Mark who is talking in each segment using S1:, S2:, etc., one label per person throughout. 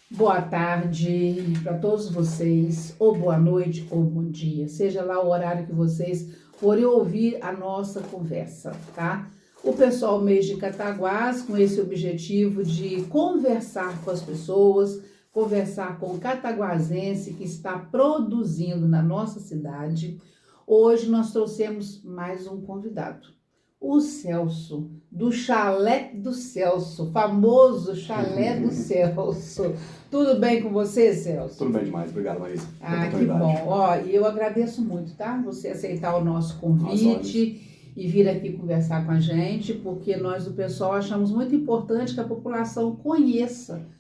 S1: Boa tarde para todos vocês, ou boa noite ou bom dia, seja lá o horário que vocês forem ouvir a nossa conversa, tá? O pessoal mês de Cataguás, com esse objetivo de conversar com as pessoas, conversar com o cataguasense que está produzindo na nossa cidade. Hoje nós trouxemos mais um convidado. O Celso, do Chalé do Celso, famoso Chalé do Celso. Tudo bem com você, Celso?
S2: Tudo bem demais, obrigado, Maísa.
S1: Que bom. Ó, e eu agradeço muito, tá? Você aceitar o nosso convite e vir aqui conversar com a gente, porque nós do pessoal achamos muito importante que a população conheça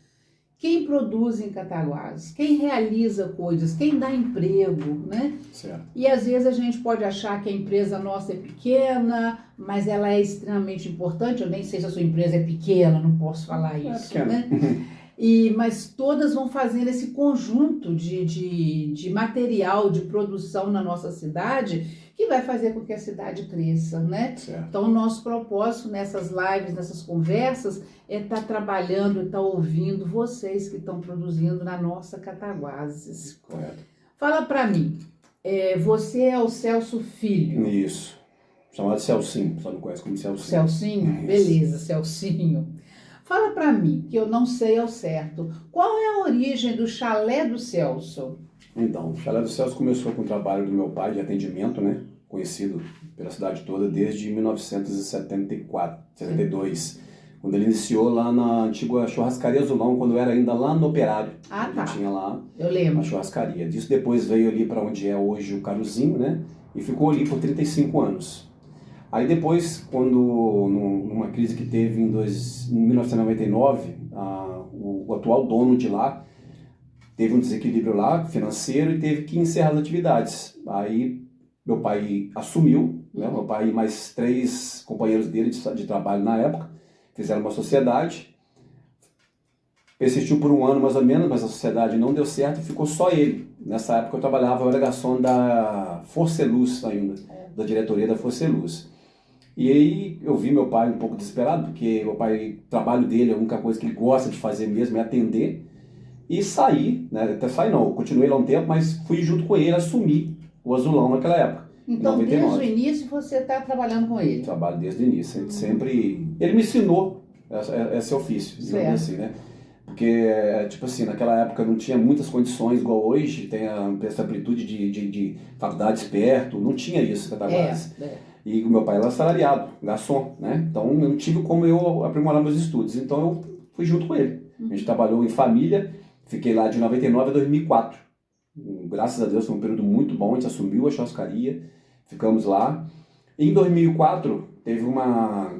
S1: quem produz em Cataguás, quem realiza coisas, quem dá emprego, né?
S2: Certo.
S1: E às vezes a gente pode achar que a empresa nossa é pequena, mas ela é extremamente importante. Eu nem sei se a sua empresa é pequena, não posso falar isso, né? Mas todas vão fazendo esse conjunto de material de produção na nossa cidade que vai fazer com que a cidade cresça, né?
S2: Certo.
S1: Então, o nosso propósito nessas lives, nessas conversas, é estar trabalhando, estar ouvindo vocês que estão produzindo na nossa Cataguases.
S2: Correto.
S1: Fala para mim, você é o Celso Filho?
S2: Isso. Chamado Celcinho, só me conhece como Celcinho.
S1: Celcinho?
S2: Isso.
S1: Beleza, Celcinho. Fala para mim, que eu não sei ao certo, qual é a origem do Chalé do Celso?
S2: Então, o Chalé do Celso começou com o trabalho do meu pai de atendimento, né? Conhecido pela cidade toda desde 1972, quando ele iniciou lá na antiga churrascaria Azulão, quando era ainda lá no Operário.
S1: Ah, tá.
S2: Tinha lá
S1: Eu lembro.
S2: a churrascaria. Disso depois veio ali para onde é hoje o Caruzinho, né? E ficou ali por 35 anos. Aí depois, numa crise que teve em 1999, o atual dono de lá teve um desequilíbrio lá financeiro e teve que encerrar as atividades. Aí meu pai assumiu, né? Meu pai e mais 3 companheiros dele de trabalho na época fizeram uma sociedade. Persistiu por um ano mais ou menos, mas a sociedade não deu certo e ficou só ele. Nessa época eu trabalhava, eu era garçom da Forceluz ainda, da diretoria da Forceluz. E aí eu vi meu pai um pouco desesperado, porque meu pai, o trabalho dele, a única coisa que ele gosta de fazer mesmo é atender. E saí, né? Até saí não, eu continuei lá um tempo, mas fui junto com ele assumir o Azulão naquela época.
S1: Então,
S2: 99.
S1: desde o início você está trabalhando com ele?
S2: Trabalho desde o início, a gente sempre... Ele me ensinou esse ofício, digamos assim, né? Porque, tipo assim, naquela época não tinha muitas condições igual hoje, tem essa amplitude de faculdades perto, não tinha isso em Cataguás. E o meu pai era assalariado, garçom, né? Então eu não tive como eu aprimorar meus estudos, então eu fui junto com ele. A gente trabalhou em família, fiquei lá de 99 a 2004. Graças a Deus foi um período muito bom, a gente assumiu a churrascaria, ficamos lá. Em 2004 teve uma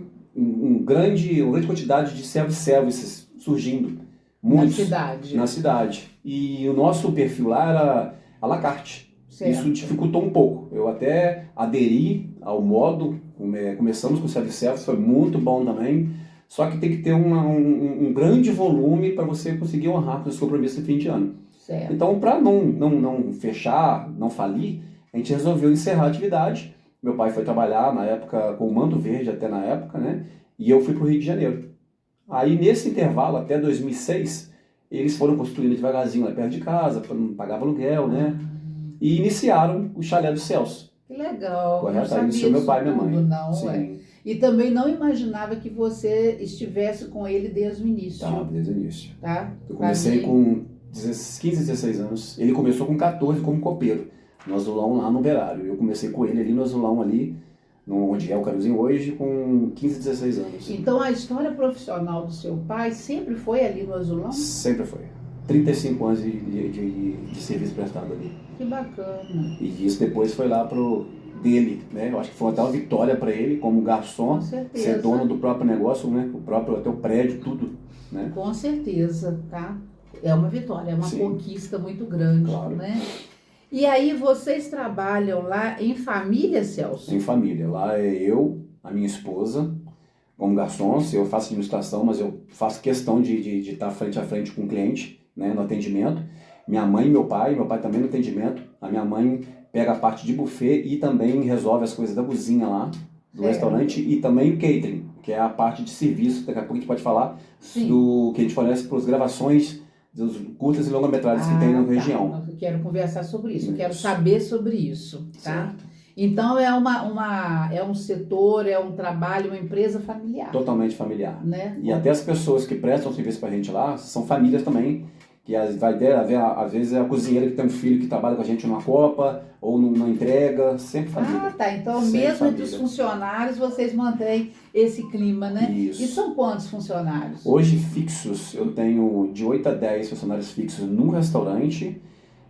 S2: grande quantidade de self-services surgindo. Muitos, na cidade. E o nosso perfil lá era à la carte. Certo. Isso dificultou um pouco. Eu até aderi ao modo, começamos com o self-service, foi muito bom também. Só que tem que ter um grande volume para você conseguir honrar com os compromissos de fim de ano.
S1: Certo.
S2: Então, para não fechar, não falir, a gente resolveu encerrar a atividade. Meu pai foi trabalhar na época com o Manto Verde, até na época, né? E eu fui para o Rio de Janeiro. Aí, nesse intervalo, até 2006, eles foram construindo devagarzinho lá perto de casa, não pagava aluguel, né? E iniciaram o Chalé do Celso.
S1: Que legal.
S2: Correto? Aí iniciou meu pai e minha mãe.
S1: Não, sim. E também não imaginava que você estivesse com ele desde o início.
S2: Tá, desde o início.
S1: Tá?
S2: Eu comecei com 15, 16 anos. Ele começou com 14 como copeiro, no Azulão lá no Operário. Eu comecei com ele ali no Azulão ali, onde é o Caruzinho hoje, com 15, 16 anos.
S1: Então a história profissional do seu pai sempre foi ali no Azulão?
S2: Sempre foi. 35 anos de serviço prestado ali.
S1: Que bacana.
S2: E isso depois foi lá pro dele, né? Eu acho que foi até uma vitória para ele, como garçom, ser dono do próprio negócio, né? Até o prédio, tudo, né?
S1: Com certeza, tá? É uma vitória, é uma conquista muito grande, claro, né? E aí vocês trabalham lá em família, Celso?
S2: Em família. Lá é eu, a minha esposa, como garçom. Eu faço administração, mas eu faço questão de estar frente a frente com o cliente, né, no atendimento. Minha mãe e meu pai também no atendimento. A minha mãe pega a parte de buffet e também resolve as coisas da cozinha lá, do restaurante, e também o catering, que é a parte de serviço. Daqui a pouco a gente pode falar do que a gente fornece para as gravações dos curtas e longa-metragens que tem na região.
S1: Eu quero conversar sobre isso, eu
S2: Isso.
S1: quero saber sobre isso, tá?
S2: Certo.
S1: Então é um setor, é um trabalho, uma empresa familiar.
S2: Totalmente familiar.
S1: Né?
S2: E até as pessoas que prestam serviço pra gente lá são famílias também, que às vezes é a cozinheira que tem um filho que trabalha com a gente numa copa ou numa entrega, sempre família.
S1: Tá. Então
S2: Sempre
S1: mesmo
S2: família.
S1: entre os funcionários vocês mantêm esse clima, né?
S2: Isso.
S1: E são quantos funcionários?
S2: Hoje fixos, eu tenho de 8 a 10 funcionários fixos no restaurante,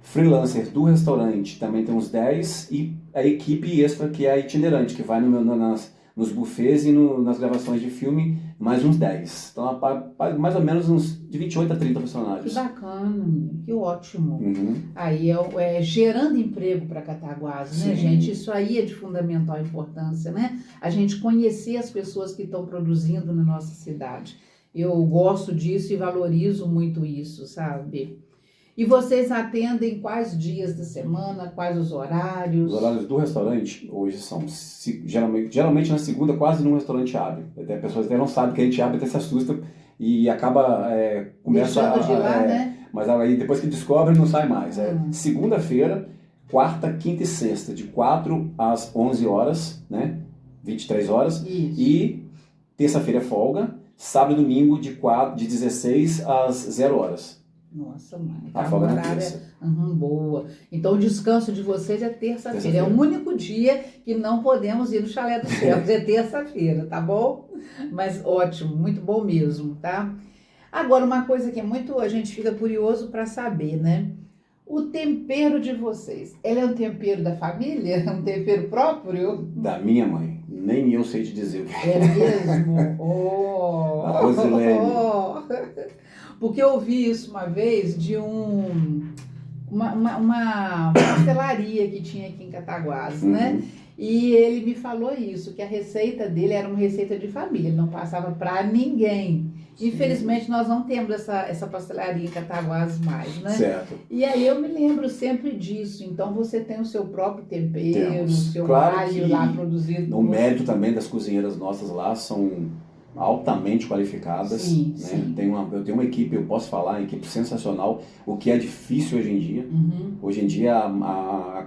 S2: freelancers do restaurante também tem uns 10 e a equipe extra que é a itinerante, que vai nos buffets e nas gravações de filme, mais uns 10. Então, mais ou menos uns de 28 a 30
S1: Que
S2: funcionários.
S1: bacana, que ótimo.
S2: Uhum.
S1: Aí é gerando emprego para Cataguases, né,
S2: Sim.
S1: gente? Isso aí é de fundamental importância, né? A gente conhecer as pessoas que estão produzindo na nossa cidade. Eu gosto disso e valorizo muito isso, sabe? E vocês atendem quais dias da semana, quais os horários?
S2: Os horários do restaurante hoje são, geralmente na segunda quase nenhum restaurante abre. Até pessoas até não sabem que a gente abre, até se assusta e acaba, começa
S1: Deixando de lá, né?
S2: Mas aí depois que descobre não sai mais. Segunda-feira, quarta, quinta e sexta, de 4 às 11 horas, né? 23 horas.
S1: Isso.
S2: E terça-feira é folga, sábado e domingo de 16 às 0 horas.
S1: Nossa, mãe.
S2: A folga na
S1: horário
S2: terça.
S1: Boa. Então o descanso de vocês é terça-feira. É
S2: Terça-feira.
S1: o único dia que não podemos ir no Chalé dos Céus. É terça-feira, tá bom? Mas ótimo, muito bom mesmo, tá? Agora, uma coisa que a gente fica curioso para saber, né? O tempero de vocês, ele é um tempero da família? É um tempero próprio?
S2: Da minha mãe. Nem eu sei te dizer o que
S1: É mesmo? Oh!
S2: A Rosilene.
S1: Porque eu vi isso uma vez de uma pastelaria que tinha aqui em Cataguases, né? E ele me falou isso, que a receita dele era uma receita de família, ele não passava para ninguém.
S2: Sim.
S1: Infelizmente, nós não temos essa pastelaria em Cataguases mais, né?
S2: Certo.
S1: E aí eu me lembro sempre disso. Então você tem o seu próprio tempero, o seu
S2: Claro
S1: alho
S2: que
S1: lá produzido.
S2: No mérito também das cozinheiras nossas lá, são altamente qualificadas.
S1: Sim,
S2: né?
S1: sim.
S2: Eu tenho uma equipe, eu posso falar, uma equipe sensacional, o que é difícil hoje em dia.
S1: Uhum.
S2: Hoje em dia, a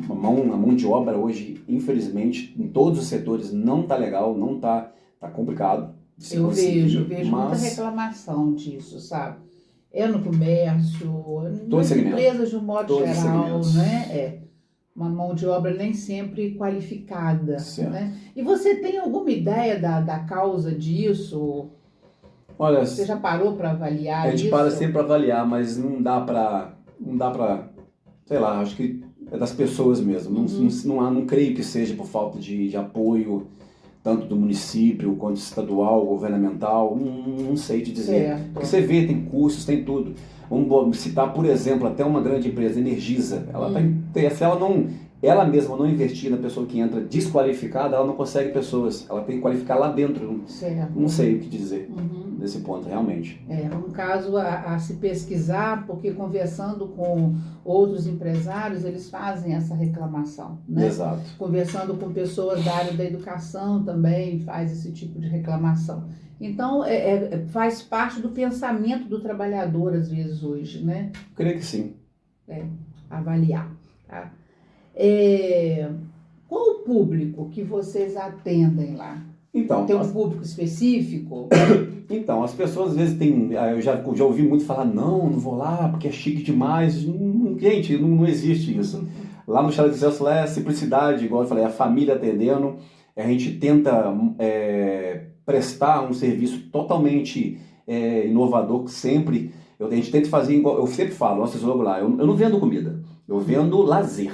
S2: mão de obra hoje, infelizmente, em todos os setores, não está legal, não está complicado. de se
S1: Eu
S2: conseguir,
S1: vejo muita reclamação disso, sabe? É no comércio, nas
S2: segmento.
S1: empresas de um modo
S2: Todos os
S1: geral,
S2: segmentos.
S1: né? Uma mão de obra nem sempre qualificada,
S2: Certo.
S1: né? E você tem alguma ideia da causa disso?
S2: Olha,
S1: Você já parou para avaliar
S2: a gente
S1: isso?
S2: para sempre para avaliar, mas não dá para, sei lá, acho que é das pessoas mesmo. Não creio que seja por falta de apoio, tanto do município quanto estadual, governamental, não sei te dizer.
S1: Certo.
S2: Porque você vê, tem cursos, tem tudo. Vamos citar, por exemplo, até uma grande empresa, Energisa. Se ela mesma não investir na pessoa que entra desqualificada, ela não consegue pessoas. Ela tem que qualificar lá dentro.
S1: Certo.
S2: Não sei o que dizer
S1: Uhum.
S2: nesse ponto, realmente.
S1: É um caso a se pesquisar, porque conversando com outros empresários, eles fazem essa reclamação, né?
S2: Exato.
S1: Conversando com pessoas da área da educação também faz esse tipo de reclamação. Então, faz parte do pensamento do trabalhador, às vezes, hoje, né?
S2: Creio que sim.
S1: Avaliar, tá? Qual o público que vocês atendem lá?
S2: Então,
S1: Tem um público específico?
S2: Então, as pessoas às vezes têm. Eu já ouvi muito falar, não vou lá porque é chique demais. Gente, não existe isso. Lá no Chalé dos Céus é simplicidade, igual eu falei, a família atendendo. A gente tenta prestar um serviço totalmente inovador, sempre. A gente tenta fazer igual. Eu sempre falo, nosso slogan lá, eu não vendo comida, eu vendo lazer.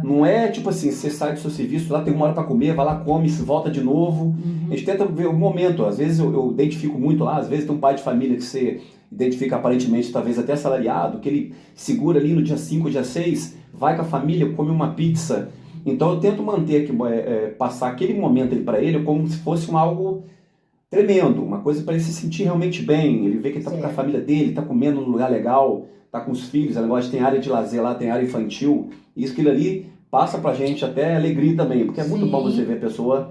S2: Não é tipo assim, você sai do seu serviço, lá tem uma hora para comer, vai lá, come, volta de novo.
S1: Uhum.
S2: A gente tenta ver o momento. Às vezes eu identifico muito lá, às vezes tem um pai de família que você identifica aparentemente, talvez até assalariado, que ele segura ali no dia 5, dia 6, vai com a família, come uma pizza. Então eu tento manter passar aquele momento para ele como se fosse algo tremendo, uma coisa para ele se sentir realmente bem. Ele vê que ele está com a família dele, está comendo num lugar legal, está com os filhos, ela gosta, tem área de lazer lá, tem área infantil. Isso aquilo ali passa pra gente até alegria também, porque é muito bom você ver a pessoa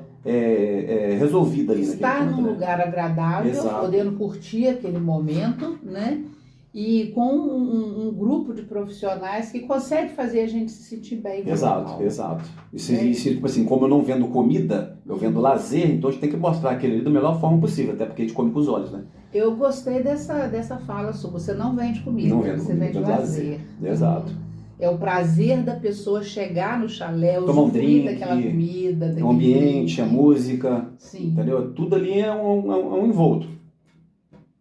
S2: resolvida ali naquele
S1: Estar
S2: ponto,
S1: num
S2: né?
S1: lugar agradável,
S2: Exato.
S1: podendo curtir aquele momento, né? e com um grupo de profissionais que consegue fazer a gente se sentir bem.
S2: Exato. E tipo assim, como eu não vendo comida, eu vendo lazer, então a gente tem que mostrar aquele ali da melhor forma possível, até porque a gente come com os olhos, né?
S1: Eu gostei dessa fala sua. Você não vende comida, você vende lazer.
S2: Exato.
S1: É o prazer da pessoa chegar no chalé,
S2: tomar um drink,
S1: daquela comida,
S2: o ambiente, a música,
S1: sim.
S2: Entendeu? Tudo ali é um envolto.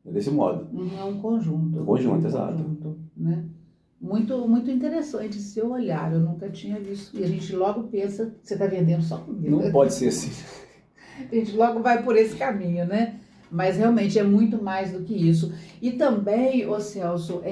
S2: É desse modo.
S1: É um conjunto.
S2: Exato.
S1: Né? Muito interessante esse seu olhar. Eu nunca tinha visto. E a gente logo pensa que você está vendendo só comida.
S2: Não pode ser assim.
S1: A gente logo vai por esse caminho, né? Mas realmente é muito mais do que isso. E também, ô Celso,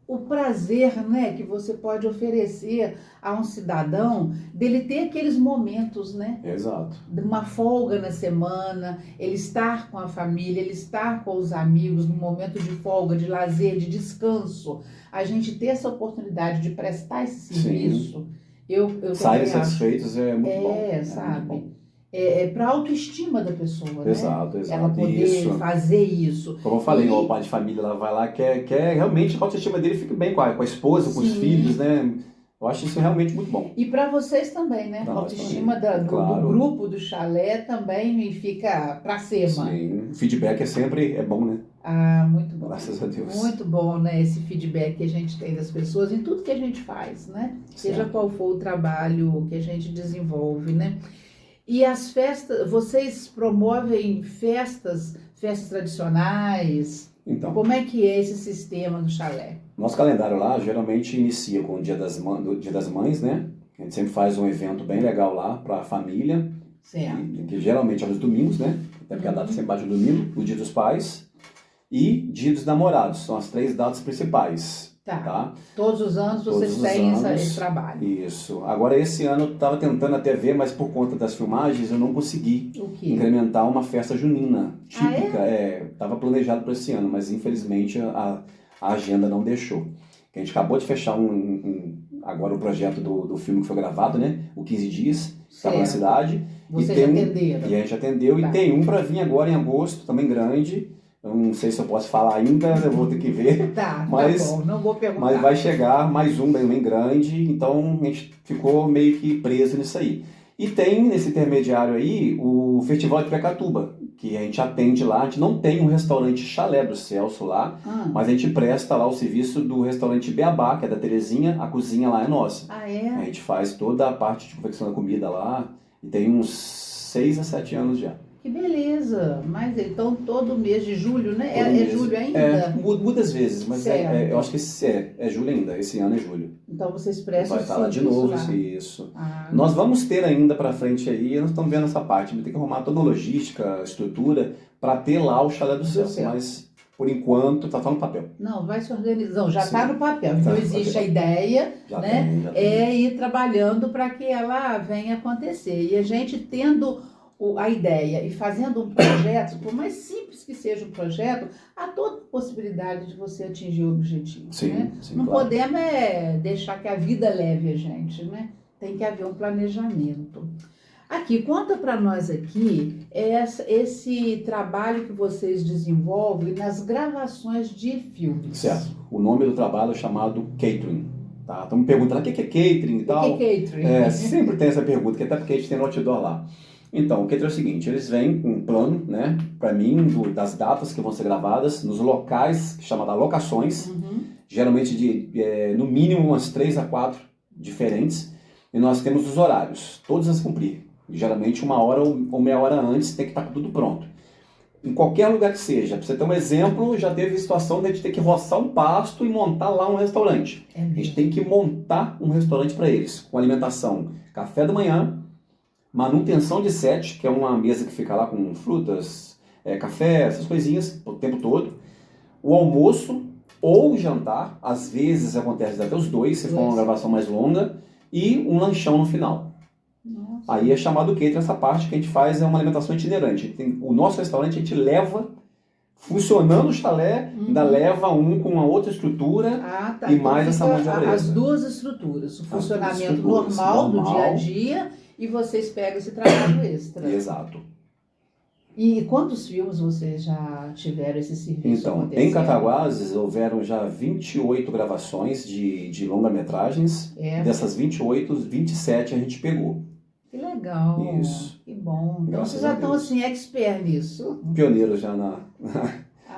S1: o prazer, né, que você pode oferecer a um cidadão dele ter aqueles momentos, né?
S2: Exato.
S1: De uma folga na semana, ele estar com a família, ele estar com os amigos, num momento de folga, de lazer, de descanso. A gente ter essa oportunidade de prestar esse serviço, eu
S2: saírem satisfeitos é muito bom.
S1: Sabe? É para a autoestima da pessoa,
S2: exato,
S1: né? Ela poder fazer isso.
S2: Como eu falei, o pai de família lá vai lá, quer realmente que a autoestima dele fique bem com a esposa, com os filhos, né? Eu acho isso realmente muito bom.
S1: E para vocês também, né? A autoestima do grupo, do chalé também fica para cima.
S2: Sim, o feedback é bom, né?
S1: Ah, muito bom.
S2: Graças a Deus.
S1: Muito bom, né? Esse feedback que a gente tem das pessoas em tudo que a gente faz, né? Seja qual for o trabalho que a gente desenvolve, né? E as festas, vocês promovem festas tradicionais?
S2: Então,
S1: como é que é esse sistema do chalé?
S2: Nosso calendário lá geralmente inicia com o Dia das Mães, né? A gente sempre faz um evento bem legal lá para a família.
S1: Certo.
S2: Que geralmente é nos domingos, né? Até porque a data sempre bate no domingo, o Dia dos Pais e Dia dos Namorados. São as 3 datas principais. Tá?
S1: Todos os anos vocês têm esse trabalho.
S2: Isso. Agora, esse ano eu estava tentando até ver, mas por conta das filmagens eu não consegui incrementar uma festa junina típica. Estava planejado para esse ano, mas infelizmente a agenda não deixou. A gente acabou de fechar agora o projeto do filme que foi gravado, né? O 15 Dias, estava na cidade.
S1: Vocês atenderam?
S2: E a gente atendeu. E tem um para vir agora em agosto, também grande. Eu não sei se eu posso falar ainda, eu vou ter que ver.
S1: Mas, tá bom, não vou perguntar.
S2: Mas vai chegar mais um bem grande, então a gente ficou meio que preso nisso aí. E tem, nesse intermediário aí, o Festival de Pecatuba, que a gente atende lá. A gente não tem um restaurante Chalé do Celso lá, mas a gente presta lá o serviço do restaurante Beabá, que é da Terezinha, a cozinha lá é nossa.
S1: Ah, é?
S2: A gente faz toda a parte de confecção da comida lá, e tem uns 6 a 7 anos já.
S1: Que beleza! Mas então todo mês de julho, né? É julho ainda?
S2: Muda às vezes, mas eu acho que é julho ainda. Esse ano é julho.
S1: Então vocês prestam
S2: vai estar lá de novo, isso. Nós vamos ter ainda para frente aí, nós estamos vendo essa parte, vai ter que arrumar toda a logística, a estrutura, para ter lá o Chalé do Celso, mas por enquanto está só no papel.
S1: Não, vai se organizando, já está no papel. Então existe a ideia, né? É ir trabalhando para que ela venha acontecer. E a gente tendo a ideia e fazendo um projeto, por mais simples que seja o projeto, há toda possibilidade de você atingir o objetivo. Né? Não podemos deixar que a vida leve a gente, né? Tem que haver um planejamento. Aqui, conta para nós aqui esse trabalho que vocês desenvolvem nas gravações de filmes.
S2: Certo. O nome do trabalho é chamado Catering. Tá? Estamos perguntando o que é catering e tal.
S1: O que é catering?
S2: Sempre tem essa pergunta, até porque a gente tem no outdoor lá. Então, o que é o seguinte, eles vêm com um plano, né, para mim, das datas que vão ser gravadas, nos locais, chamadas locações, geralmente no mínimo umas 3 a 4 diferentes, e nós temos os horários, todos a cumprir. Geralmente 1 hora ou meia hora antes tem que estar tudo pronto. Em qualquer lugar que seja, para você ter um exemplo, já teve a situação de a gente ter que roçar um pasto e montar lá um restaurante. A gente tem que montar um restaurante para eles, com alimentação, café da manhã, manutenção de set, que é uma mesa que fica lá com frutas, café, essas coisinhas o tempo todo. O almoço ou o jantar, às vezes acontece até os dois, se for uma gravação mais longa, e um lanchão no final. Nossa. Aí é chamado catering, essa parte que a gente faz é uma alimentação itinerante. O nosso restaurante a gente leva, funcionando o chalé, ainda leva com uma outra estrutura e então mais essa mão de obra.
S1: As duas estruturas, o funcionamento normal do dia a dia, e vocês pegam esse trabalho extra.
S2: Exato.
S1: E quantos filmes vocês já tiveram esse serviço
S2: Então,
S1: acontecendo?
S2: em Cataguases houveram já 28 gravações de longa-metragens. Dessas 28, 27 a gente pegou.
S1: Que legal.
S2: Isso.
S1: Que bom. Então
S2: Graças
S1: vocês já
S2: a
S1: estão
S2: Deus.
S1: assim, expert nisso.
S2: Pioneiros já na...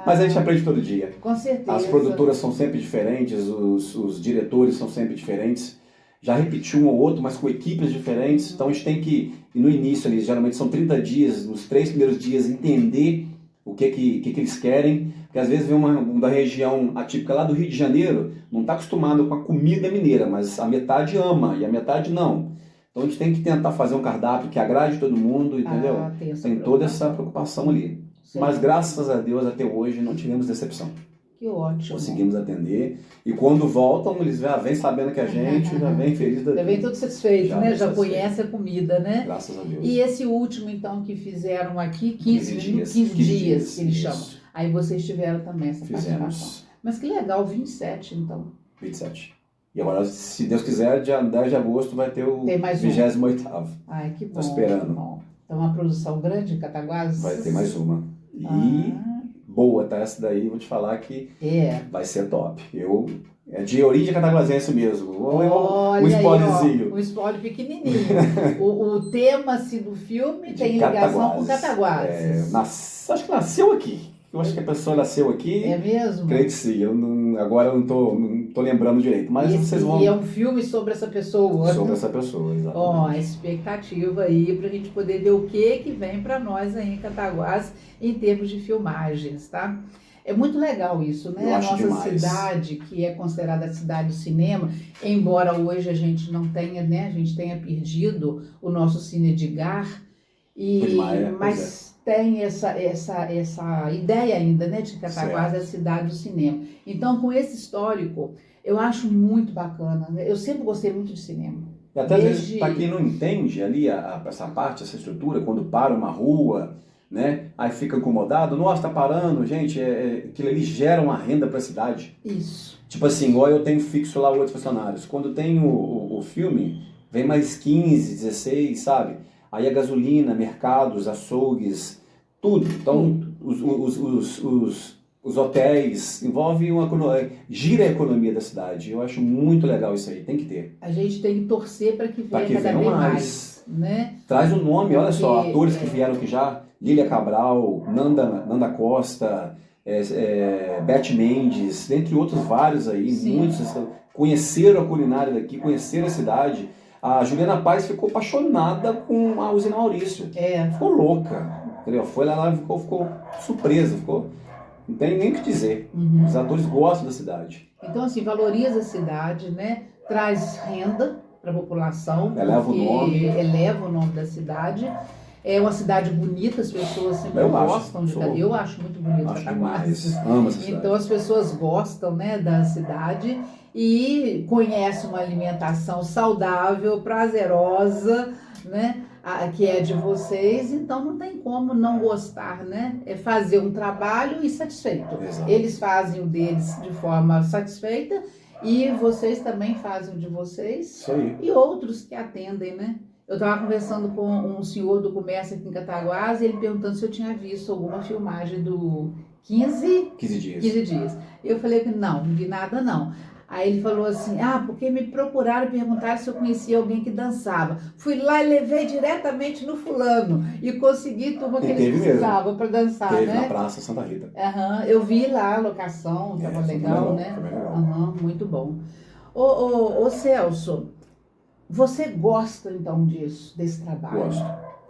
S2: Mas a gente aprende todo dia.
S1: Com certeza.
S2: As produtoras são sempre diferentes, os diretores são sempre diferentes. Já repeti um ou outro, mas com equipes diferentes. Então a gente tem que, e no início ali, geralmente são 30 dias, nos 3 primeiros dias, entender o que eles querem. Porque às vezes vem uma da região atípica lá do Rio de Janeiro, não está acostumado com a comida mineira, mas a metade ama e a metade não. Então a gente tem que tentar fazer um cardápio que agrade todo mundo, entendeu? Tem toda essa preocupação ali.
S1: Sim.
S2: Mas graças a Deus até hoje não tivemos decepção.
S1: Que ótimo.
S2: Conseguimos atender. E quando voltam, eles já vêm sabendo que a gente já vem feliz da vida.
S1: Já vem todo satisfeito,
S2: Já
S1: né?
S2: bem
S1: Já
S2: satisfeito.
S1: conhece a comida, né?
S2: Graças a Deus.
S1: E esse último, então, que fizeram aqui, 15 dias que eles
S2: isso.
S1: chamam. Aí vocês tiveram também essa participação.
S2: Fizemos
S1: Mas que legal, 27, então.
S2: 27. E agora, se Deus quiser, dia 10 de agosto vai ter o
S1: Tem mais um.
S2: 28º.
S1: Ai, que bom.
S2: Tô esperando.
S1: Que bom. Então, uma produção grande em Cataguases?
S2: Vai ter mais uma. E boa, tá? Essa daí, vou te falar que vai ser top. É de origem cataguasense mesmo.
S1: Olha
S2: um
S1: aí,
S2: spoilerzinho.
S1: ó, um spoiler pequenininho. o tema assim, do filme
S2: De
S1: tem ligação com
S2: Cataguases.
S1: Cataguases.
S2: Acho que nasceu aqui. Eu acho que a pessoa nasceu aqui.
S1: É mesmo?
S2: Creio que sim. Agora eu não tô lembrando direito. Mas vocês vão...
S1: E é um filme sobre essa pessoa.
S2: Sobre essa pessoa, exatamente.
S1: Ó, a expectativa aí pra gente poder ver o que vem pra nós aí em Cataguases em termos de filmagens, tá? É muito legal isso, né?
S2: Eu
S1: A
S2: acho
S1: nossa
S2: demais.
S1: cidade, que é considerada a cidade do cinema, embora hoje a gente não tenha, né? A gente tenha perdido o nosso Cine Edgar, mas tem essa ideia ainda, né? De que Cataguases é a cidade do cinema. Então, com esse histórico, eu acho muito bacana, né? Eu sempre gostei muito de cinema.
S2: E até às vezes, para quem não entende ali essa parte, essa estrutura, quando para uma rua, né? Aí fica incomodado, nossa, tá parando, gente, aquilo ali gera uma renda para a cidade.
S1: Isso.
S2: Tipo assim, igual eu tenho fixo lá 8 funcionários. Quando tem o filme, vem mais 15, 16, sabe? Aí a gasolina, mercados, açougues, tudo. Então, os hotéis, gira a economia da cidade. Eu acho muito legal isso aí, tem que ter.
S1: A gente tem que torcer para que venha cada
S2: venham
S1: vez mais, né?
S2: Traz o nome, olha só, atores que vieram aqui já, Lília Cabral, Nanda Costa, Beth Mendes, dentre outros vários aí,
S1: Sim.
S2: muitos conheceram a culinária daqui, conheceram a cidade. A Juliana Paz ficou apaixonada com a usina Maurício. Ficou louca, entendeu? Foi lá e ficou surpresa, não tem nem o que dizer.
S1: Uhum.
S2: Os atores gostam da cidade.
S1: Então, assim, valoriza a cidade, né? Traz renda para a população,
S2: eleva
S1: o nome da cidade. É uma cidade bonita, as pessoas sempre gostam de Cataguases. Eu acho muito bonito Cataguases.
S2: Amo essa cidade.
S1: Então as pessoas gostam, né, da cidade e conhecem uma alimentação saudável, prazerosa, né, que é de vocês. Então não tem como não gostar, né? É fazer um trabalho e satisfeito.
S2: Exato.
S1: Eles fazem o deles de forma satisfeita e vocês também fazem o de vocês.
S2: Isso aí.
S1: E outros que atendem, né? Eu estava conversando com um senhor do comércio aqui em Cataguases e ele perguntando se eu tinha visto alguma filmagem do 15 dias. Eu falei que não vi nada não. Aí ele falou assim, porque me procuraram e perguntaram se eu conhecia alguém que dançava. Fui lá e levei diretamente no fulano e consegui turma que eles precisavam para dançar,
S2: teve,
S1: né?
S2: Na Praça Santa Rita.
S1: Eu vi lá a locação, estava legal, né? Muito bom. Ô Celso, você gosta então desse trabalho?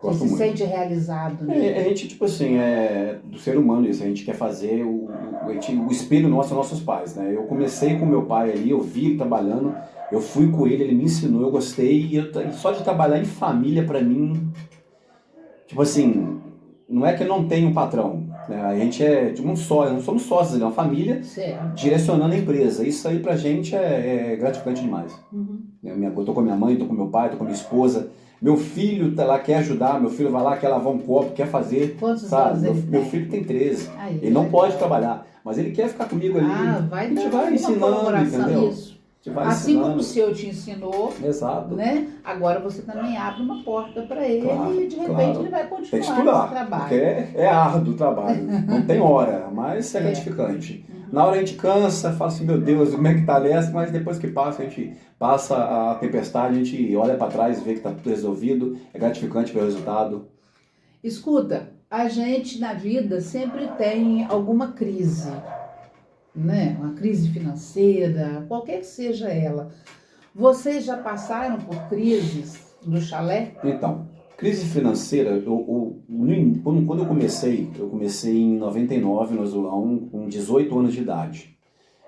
S1: Gosto
S2: muito.
S1: Se sente realizado, né?
S2: A gente, tipo assim, do ser humano isso, a gente quer fazer o espelho nosso aos nossos pais, né? Eu comecei com meu pai ali, eu vi ele trabalhando, eu fui com ele me ensinou, eu gostei, e só de trabalhar em família pra mim, tipo assim, não é que eu não tenho um patrão, né? A gente é tipo não somos sócios, é uma família direcionando a empresa, isso aí pra gente é gratificante demais.
S1: Uhum.
S2: Eu tô com a minha mãe, tô com meu pai, tô com minha esposa. Meu filho tá lá, quer ajudar, meu filho vai lá, quer lavar um copo, quer fazer.
S1: Quantos
S2: sabe?
S1: anos
S2: Meu filho tem 13. Ele não pode trabalhar, mas ele quer ficar comigo ali.
S1: Vai
S2: a gente
S1: dar
S2: vai ensinando, entendeu?
S1: Isso.
S2: Te vai
S1: Assim
S2: ensinando.
S1: como o seu te ensinou,
S2: Exato.
S1: né? Agora você também abre uma porta para ele
S2: Claro,
S1: e de repente
S2: claro.
S1: ele vai
S2: Tem que
S1: continuar esse
S2: estudar,
S1: trabalho.
S2: porque é árduo o trabalho. Não tem hora, mas é gratificante. Na hora a gente cansa, fala assim, meu Deus, como é que tá nessa? Mas depois que passa, a gente passa a tempestade, a gente olha para trás, vê que tá tudo resolvido, é gratificante ver o resultado.
S1: Escuta, a gente na vida sempre tem alguma crise, né? Uma crise financeira, qualquer que seja ela. Vocês já passaram por crises no chalé?
S2: Então, crise financeira, quando eu comecei em 99 no Azulão, com 18 anos de idade.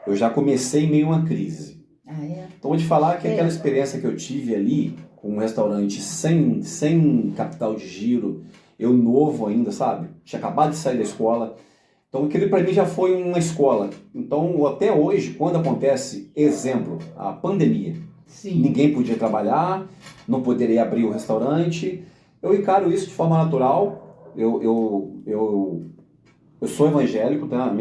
S2: Eu já comecei meio uma crise.
S1: Ah, é?
S2: Então, vou te falar que aquela experiência que eu tive ali, com um restaurante sem capital de giro, eu novo ainda, sabe? Tinha acabado de sair da escola. Então, aquele para mim já foi uma escola. Então, até hoje, quando acontece, exemplo, a pandemia,
S1: Sim.
S2: ninguém podia trabalhar, não poderia abrir o restaurante, eu encaro isso de forma natural. Eu sou evangélico, tá? O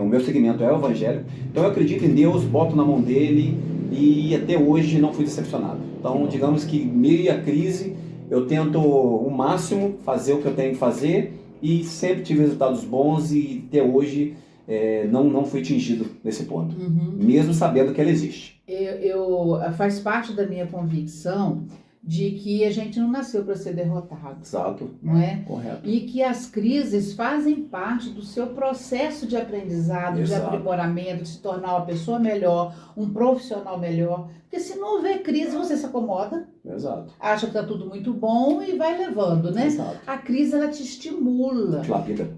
S2: meu segmento é o evangélico, então eu acredito em Deus, boto na mão dele e até hoje não fui decepcionado. Então, digamos que meio a crise, eu tento o máximo fazer o que eu tenho que fazer e sempre tive resultados bons e até hoje não fui atingido nesse ponto, mesmo sabendo que ela existe.
S1: Faz parte da minha convicção de que a gente não nasceu para ser derrotado.
S2: Exato.
S1: Não é?
S2: Correto.
S1: E que as crises fazem parte do seu processo de aprendizado,
S2: Exato.
S1: de aprimoramento, de se tornar uma pessoa melhor, um profissional melhor. Porque se não houver crise, você se acomoda.
S2: Exato.
S1: Acha que está tudo muito bom e vai levando, né?
S2: Exato.
S1: A crise, ela te estimula.
S2: Te lapida.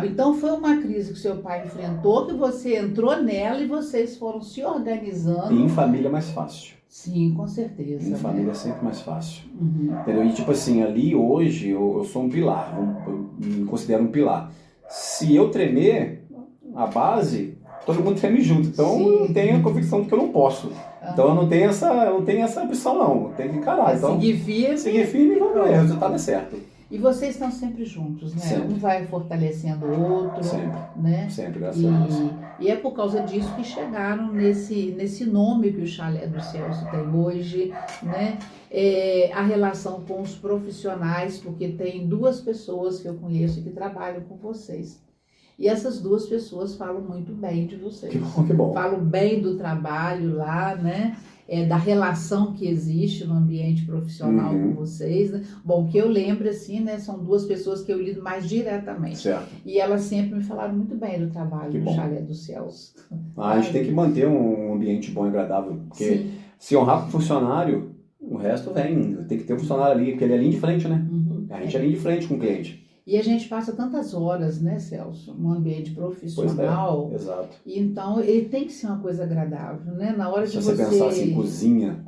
S1: Então foi uma crise que seu pai enfrentou, que você entrou nela e vocês foram se organizando.
S2: E em família é mais fácil.
S1: Sim, com certeza.
S2: Em família é sempre mais fácil.
S1: Uhum.
S2: Entendeu? E tipo assim, ali hoje eu sou um pilar, eu me considero um pilar. Se eu tremer, a base, todo mundo treme junto. Então
S1: Sim.
S2: eu tenho a convicção de que eu não posso. Então eu não tenho essa opção não, eu tenho que encarar. Então,
S1: seguir firme
S2: e vamos ver, o resultado é certo.
S1: E vocês estão sempre juntos, né?
S2: Sempre.
S1: Um vai fortalecendo o outro,
S2: Sempre.
S1: né?
S2: Sempre, graças a Deus.
S1: E é por causa disso que chegaram nesse nome que o Chalé do Celso tem hoje, né? A relação com os profissionais, porque tem duas pessoas que eu conheço que trabalham com vocês. E essas duas pessoas falam muito bem de vocês.
S2: Que bom, que bom.
S1: Falam bem do trabalho lá, né? Da relação que existe no ambiente profissional com vocês, né? Bom, que eu lembro assim, né? São duas pessoas que eu lido mais diretamente.
S2: Certo.
S1: E elas sempre me falaram muito bem do trabalho do Chalé dos Céus.
S2: A gente tem que manter um ambiente bom e agradável, porque
S1: Sim.
S2: Se honrar com o funcionário, o resto vem. Tem que ter um funcionário ali, porque ele é linha de frente, né? A gente é linha de frente com o cliente.
S1: E a gente passa tantas horas, né, Celso, no ambiente profissional.
S2: Pois é, exato.
S1: E então, ele tem que ser uma coisa agradável, né? Na hora de
S2: você pensar assim, cozinha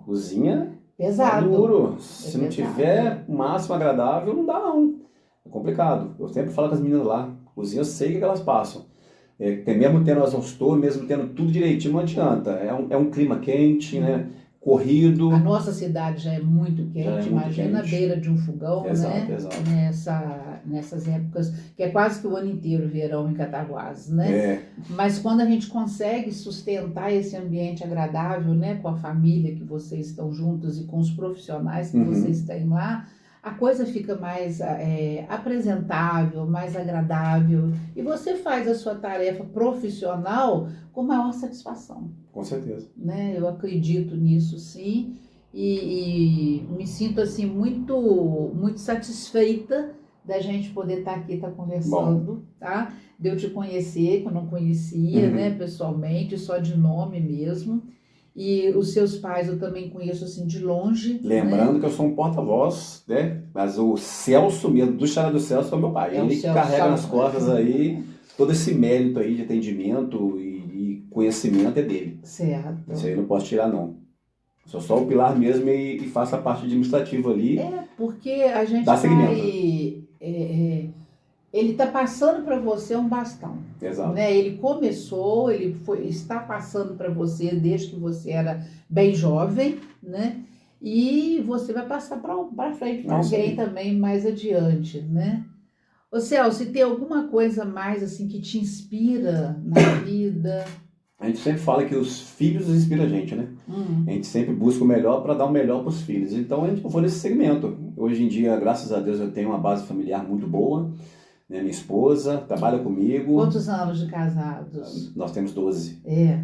S1: pesado.
S2: É duro. Se não tiver o máximo agradável, não dá não. É complicado. Eu sempre falo com as meninas lá, cozinha eu sei o que elas passam. Mesmo tendo exaustor, mesmo tendo tudo direitinho, não adianta. É um clima quente, né? Corrido.
S1: A nossa cidade já é muito quente, imagina a beira de um fogão,
S2: exato,
S1: né?
S2: Exato.
S1: Nessas épocas, que é quase que o ano inteiro verão em Cataguases, né? Mas quando a gente consegue sustentar esse ambiente agradável, né? Com a família que vocês estão juntos e com os profissionais que vocês têm lá, a coisa fica mais apresentável, mais agradável. E você faz a sua tarefa profissional com maior satisfação.
S2: Com certeza.
S1: Né? Eu acredito nisso, sim. E me sinto, assim, muito, muito satisfeita da gente poder estar aqui, estar conversando, tá? De eu te conhecer, que eu não conhecia, né? Pessoalmente, só de nome mesmo. E os seus pais eu também conheço assim de longe.
S2: Lembrando, né, que eu sou um porta-voz, né? Mas o Celso mesmo, do Chalé do Celso, é o meu pai. Ele que carrega nas costas aí todo esse mérito aí de atendimento e conhecimento é dele.
S1: Certo.
S2: Isso aí eu não posso tirar, não. Sou só o pilar mesmo e faço a parte administrativa ali.
S1: Porque a gente ele está passando para você um bastão.
S2: Exato.
S1: Né? Ele começou, está passando para você desde que você era bem jovem, né? E você vai passar para frente para alguém também mais adiante, né? Ô Celso, se tem alguma coisa mais assim que te inspira na vida?
S2: A gente sempre fala que os filhos inspiram a gente, né? A gente sempre busca o melhor para dar o melhor para os filhos. Então, eu vou nesse segmento. Hoje em dia, graças a Deus, eu tenho uma base familiar muito boa. Né? Minha esposa trabalha comigo.
S1: Quantos anos de casados?
S2: Nós temos 12.
S1: É.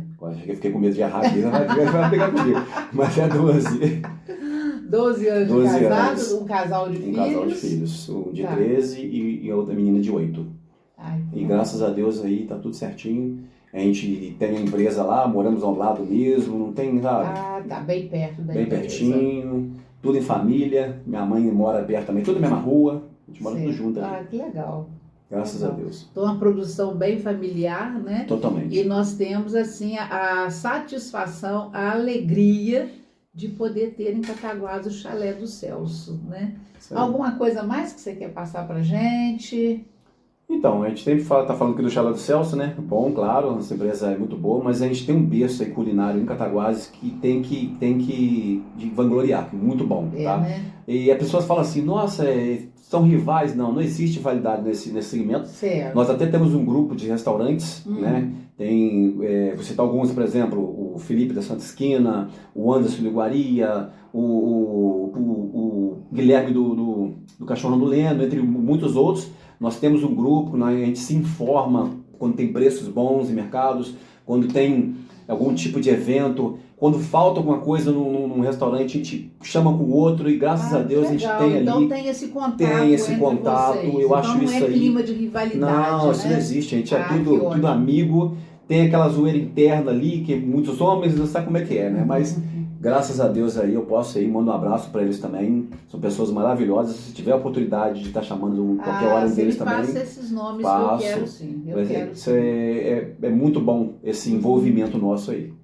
S2: Eu fiquei com medo de errar aqui, vai pegar comigo. Mas é 12.
S1: 12 anos
S2: 12
S1: de casados,
S2: anos.
S1: um casal de filhos?
S2: Um casal de filhos. Um de
S1: Tá.
S2: 13 e a outra menina de 8.
S1: Ai,
S2: E graças a Deus aí tá tudo certinho. A gente tem a empresa lá, moramos ao lado mesmo, não tem, sabe?
S1: Ah, tá bem perto da
S2: Bem
S1: empresa.
S2: pertinho, tudo em família. Minha mãe mora perto também, tudo na mesma rua. A gente mora tudo junto ali.
S1: Ah, que legal.
S2: Graças a Deus.
S1: Então, uma produção bem familiar, né?
S2: Totalmente.
S1: E nós temos, assim, a satisfação, a alegria de poder ter em Cataguás o chalé do Celso, né? Alguma coisa mais que você quer passar pra gente?
S2: Então, a gente sempre tá falando aqui do chalé do Celso, né? Bom, claro, nossa empresa é muito boa, mas a gente tem um berço aí culinário em Cataguases que tem que vangloriar, muito bom, tá?
S1: Né?
S2: E as pessoas falam assim, nossa, são rivais. Não existe rivalidade nesse segmento.
S1: Certo.
S2: Nós até temos um grupo de restaurantes, né? Tem, vou citar alguns, por exemplo, o Felipe da Santa Esquina, o Anderson do Iguaria, o Guilherme do Cachorrão do Leno, entre muitos outros. Nós temos um grupo, né, a gente se informa quando tem preços bons em mercados, quando tem algum tipo de evento, quando falta alguma coisa num restaurante, a gente chama com o outro e graças a Deus
S1: legal.
S2: a gente tem
S1: então,
S2: ali.
S1: Tem esse contato.
S2: Tem esse
S1: entre
S2: contato,
S1: vocês.
S2: eu
S1: então,
S2: acho isso aí.
S1: Não é clima de rivalidade.
S2: Não,
S1: né?
S2: isso não existe, a gente é
S1: que
S2: tudo
S1: ótimo.
S2: amigo. Tem aquela zoeira interna ali, que muitos homens não sabem como é que é, né? Mas graças a Deus aí eu posso ir, mando um abraço para eles também. São pessoas maravilhosas. Se tiver a oportunidade de estar chamando qualquer hora deles também.
S1: Passa esses nomes
S2: passo.
S1: que eu quero sim.
S2: Isso é muito bom, esse envolvimento nosso aí.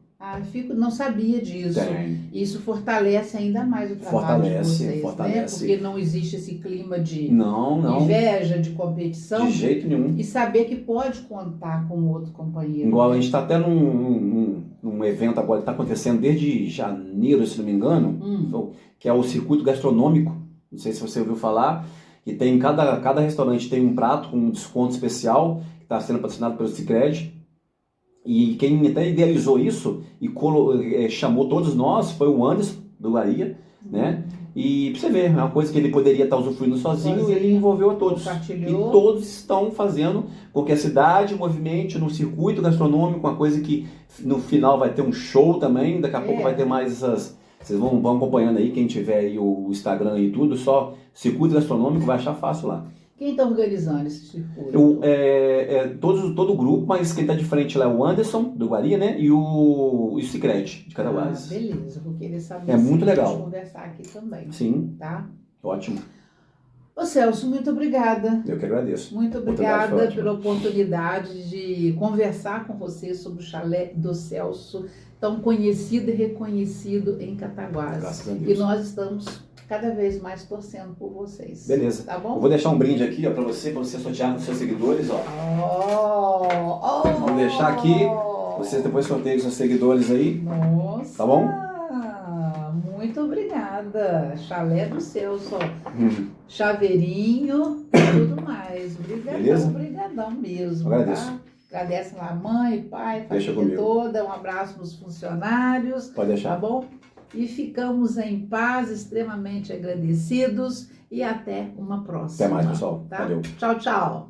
S1: Não sabia disso.
S2: Tem.
S1: Isso fortalece ainda mais o trabalho de vocês,
S2: fortalece.
S1: né? Porque não existe esse clima de
S2: não.
S1: inveja, de competição.
S2: De jeito nenhum.
S1: E saber que pode contar com outro companheiro.
S2: Igual a gente está até num evento agora que está acontecendo desde janeiro, se não me engano, que é o circuito gastronômico. Não sei se você ouviu falar. Que tem cada restaurante tem um prato com um desconto especial que está sendo patrocinado pelo Sicredi. E quem até idealizou isso e chamou todos nós foi o Anderson do Iguaria, né? E pra você ver, é uma coisa que ele poderia estar usufruindo sozinho, ele envolveu a todos. E todos estão fazendo com que a cidade movimente no circuito gastronômico, uma coisa que no final vai ter um show também, daqui a pouco vai ter mais essas... Vocês vão acompanhando aí, quem tiver aí o Instagram e tudo, só circuito gastronômico vai achar fácil lá.
S1: Quem está organizando esse circuito?
S2: Todo o grupo, mas quem está de frente lá é o Anderson, do Iguaria, né? E o Sicredi, de Cataguases.
S1: Beleza, vou querer saber.
S2: É muito legal.
S1: Vamos conversar aqui também.
S2: Sim.
S1: Tá?
S2: Ótimo.
S1: Ô Celso, muito obrigada.
S2: Eu que agradeço.
S1: Muito obrigada pela oportunidade de conversar com você sobre o chalé do Celso, tão conhecido e reconhecido em Cataguases.
S2: Graças a Deus.
S1: E nós estamos cada vez mais torcendo por vocês.
S2: Beleza.
S1: Tá bom?
S2: Eu vou deixar um brinde aqui, ó, pra você sortear nos seus seguidores, ó. Vamos deixar aqui. Vocês depois sorteiam os seus seguidores aí.
S1: Nossa.
S2: Tá bom?
S1: Muito obrigada. Chalé do Celso, chaveirinho e tudo mais.
S2: Beleza?
S1: Obrigadão mesmo.
S2: Agradeço.
S1: Tá? Agradece lá mãe, pai, família toda. Um abraço nos funcionários.
S2: Pode deixar.
S1: Tá bom? E ficamos em paz, extremamente agradecidos e até uma próxima.
S2: Até mais, pessoal.
S1: Tá?
S2: Valeu.
S1: Tchau, tchau.